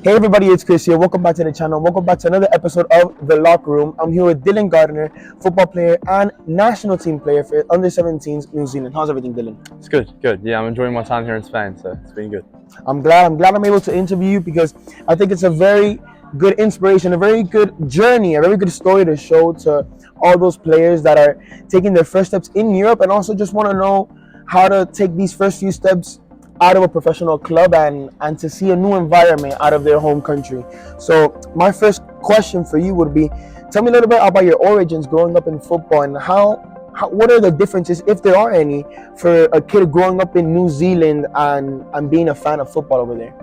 Hey everybody, it's Chris here. Welcome back to the channel. Welcome back to another episode of The Locker Room. I'm here with Dylan Gardiner, football player and national team player for under-17s New Zealand. How's everything, Dylan? It's good, good. Yeah, I'm enjoying my time here in Spain, so it's been good. I'm glad I'm able to interview you because I think it's a very good inspiration, a very good journey, a very good story to show to all those players that are taking their first steps in Europe and also just want to know how to take these first few steps out of a professional club and to see a new environment out of their home country. So my first question for you would be, tell me a little bit about your origins growing up in football and what are the differences, if there are any, for a kid growing up in New Zealand and being a fan of football over there?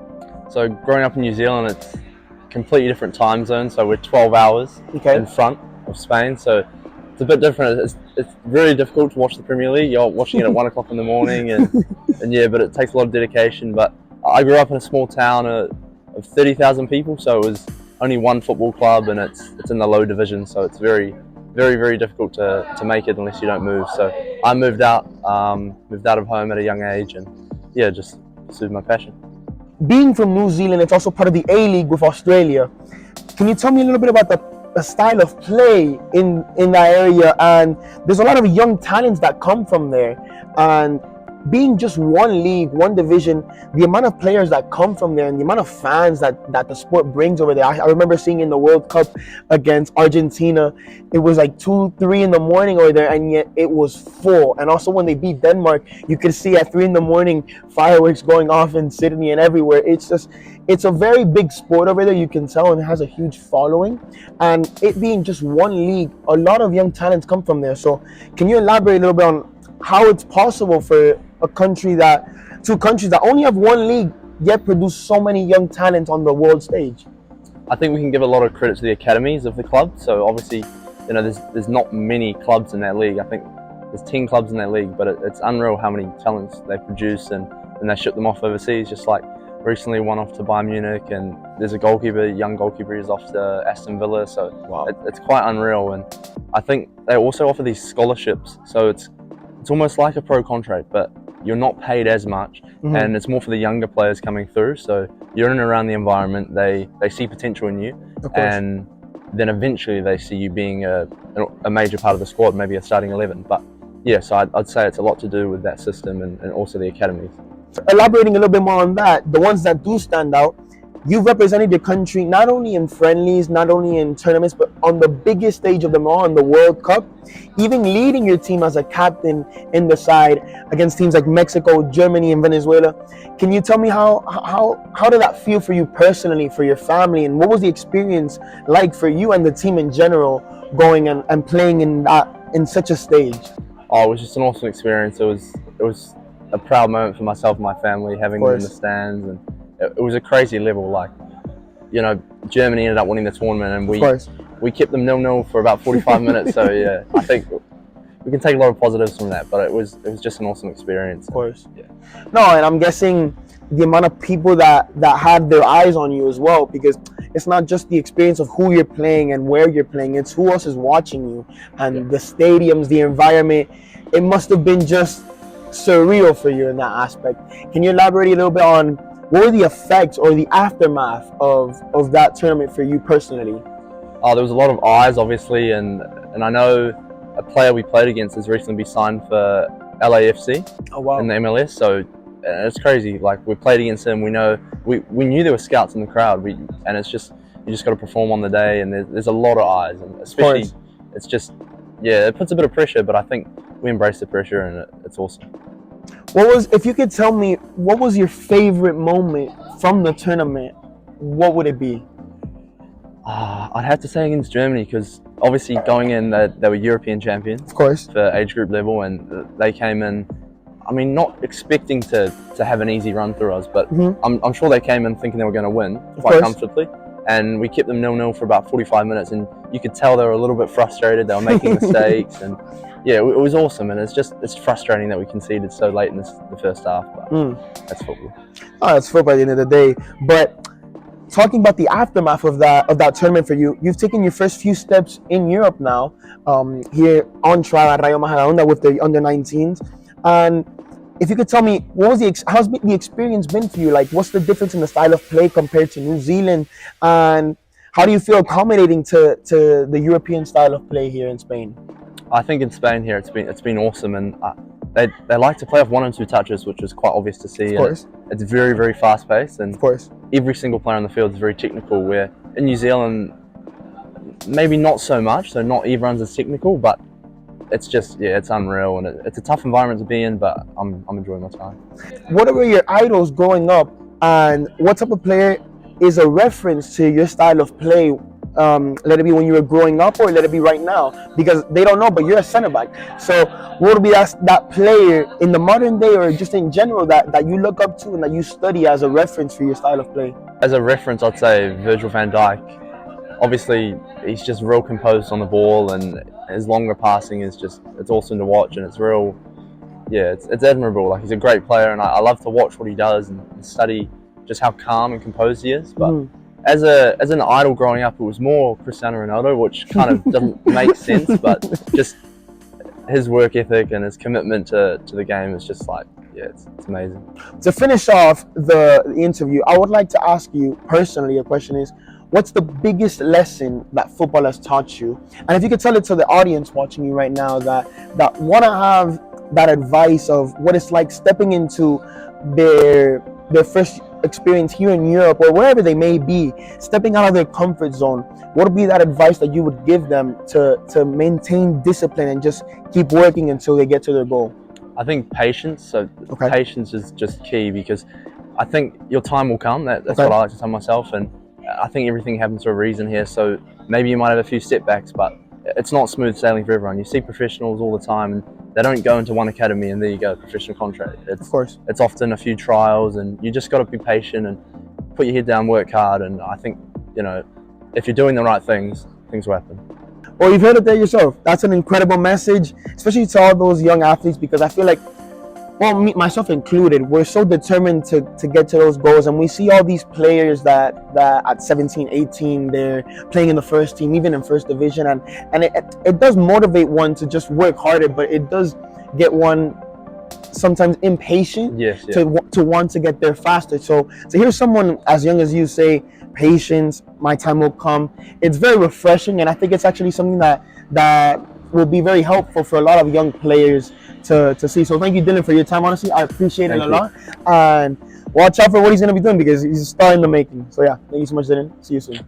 So growing up in New Zealand, it's a completely different time zone. So we're 12 hours in front of Spain. So it's a bit different. It's really difficult to watch the Premier League. You're watching it at 1 o'clock in the morning, and yeah, but it takes a lot of dedication. But I grew up in a small town of 30,000 people, so it was only one football club, and it's in the low division. So it's very, very difficult to make it unless you don't move. So I moved out of home at a young age, and yeah, just pursued my passion. Being from New Zealand, it's also part of the A-League with Australia. Can you tell me a little bit about the style of play in that area? And there's a lot of young talents that come from there, and being just one league, one division, the amount of players that come from there and the amount of fans that the sport brings over there. I remember seeing in the World Cup against Argentina, it was like 2, 3 in the morning over there, and yet it was full. And also when they beat Denmark, you could see at 3 in the morning fireworks going off in Sydney and everywhere. It's a very big sport over there, you can tell, and it has a huge following. And it being just one league, a lot of young talents come from there. So can you elaborate a little bit on how it's possible for two countries that only have one league yet produce so many young talents on the world stage? I think we can give a lot of credit to the academies of the club. So obviously, there's not many clubs in that league. I think there's 10 clubs in that league, but it's unreal how many talents they produce, and they ship them off overseas. Just like recently, one off to Bayern Munich, and there's a young goalkeeper who's off to Aston Villa. So wow, it's quite unreal. And I think they also offer these scholarships. So it's almost like a pro contract, but you're not paid as much, and it's more for the younger players coming through. So you're in and around the environment, they see potential in you, and then eventually they see you being a major part of the squad, maybe a starting 11. But yeah, so I'd say it's a lot to do with that system and also the academies. Elaborating a little bit more on that, the ones that do stand out, you've represented your country not only in friendlies, not only in tournaments, but on the biggest stage of them all, in the World Cup, even leading your team as a captain in the side against teams like Mexico, Germany, and Venezuela. Can you tell me how did that feel for you personally, for your family, and what was the experience like for you and the team in general going and playing in such a stage? Oh, it was just an awesome experience. It was a proud moment for myself and my family, having them in the stands, and it was a crazy level. Like, Germany ended up winning the tournament, and we kept them 0-0 for about 45 minutes. So yeah, I think we can take a lot of positives from that. But it was just an awesome experience. Of course. Yeah. No, and I'm guessing the amount of people that had their eyes on you as well, because it's not just the experience of who you're playing and where you're playing, it's who else is watching you, and the stadiums, the environment. It must have been just surreal for you in that aspect. Can you elaborate a little bit on what were the effects or the aftermath of that tournament for you personally? Oh, there was a lot of eyes, obviously, and I know a player we played against has recently been signed for LAFC in the MLS. So it's crazy. Like, we played against him. We knew there were scouts in the crowd. And it's just, you just got to perform on the day, and there's a lot of eyes, and especially it's just, yeah, it puts a bit of pressure. But I think we embrace the pressure, and it's awesome. If you could tell me, what was your favorite moment from the tournament, what would it be? I'd have to say against Germany, because obviously going in, they were European champions, of course, for age group level, and they came in, I mean, not expecting to have an easy run through us, but I'm sure they came in thinking they were going to win quite comfortably, and we kept them 0-0 for about 45 minutes, and you could tell they were a little bit frustrated. They were making mistakes, and yeah, it was awesome. And it's frustrating that we conceded so late in the first half, but that's football. Oh, that's football at the end of the day. But talking about the aftermath of that tournament for you, you've taken your first few steps in Europe now, here on trial at Rayo Majadahonda with the under-19s, and if you could tell me what was how's the experience been for you? Like, what's the difference in the style of play compared to New Zealand, and how do you feel accommodating to the European style of play here in Spain? I think in Spain here it's been awesome, and they like to play off 1 and 2 touches, which is quite obvious to see. Of course, and it's very, very fast paced, and of course. every single player on the field is very technical. Where in New Zealand, maybe not so much. So not everyone's as technical, but it's just, yeah, it's unreal, and it's a tough environment to be in. But I'm enjoying my time. What were your idols growing up, and what type of player is a reference to your style of play? Let it be when you were growing up, or let it be right now, because they don't know, but you're a center back. So what would be that player in the modern day, or just in general, that you look up to and that you study as a reference for your style of play? As a reference, I'd say Virgil van Dijk. Obviously, he's just real composed on the ball, and his longer passing is just, it's awesome to watch, and it's real, yeah, it's admirable. Like, he's a great player, and I love to watch what he does and study just how calm and composed he is. But as an idol growing up, it was more Cristiano Ronaldo, which kind of doesn't make sense, but just his work ethic and his commitment to the game is just like, yeah, it's amazing. To finish off the interview, I would like to ask you personally, a question is, what's the biggest lesson that football has taught you? And if you could tell it to the audience watching you right now that want to have that advice of what it's like stepping into their first experience here in Europe, or wherever they may be, stepping out of their comfort zone, what would be that advice that you would give them to maintain discipline and just keep working until they get to their goal? I think patience. So patience is just key, because I think your time will come. That's what I like to tell myself, and I think everything happens for a reason here. So maybe you might have a few setbacks, but it's not smooth sailing for everyone. You see professionals all the time, and they don't go into one academy and there you go, professional contract. It's often a few trials, and you just got to be patient and put your head down, work hard. And I think, you know, if you're doing the right things, things will happen. Well, you've heard it there yourself. That's an incredible message, especially to all those young athletes, because I feel like, well, me, myself included, we're so determined to get to those goals. And we see all these players that at 17, 18, they're playing in the first team, even in first division. And it does motivate one to just work harder, but it does get one sometimes impatient to want to get there faster. So to hear someone as young as you say, patience, my time will come, it's very refreshing. And I think it's actually something that will be very helpful for a lot of young players to see. So thank you, Dylan, for your time. Honestly, I appreciate it a lot. And watch out for what he's going to be doing, because he's a star in the making. So yeah, thank you so much, Dylan. See you soon.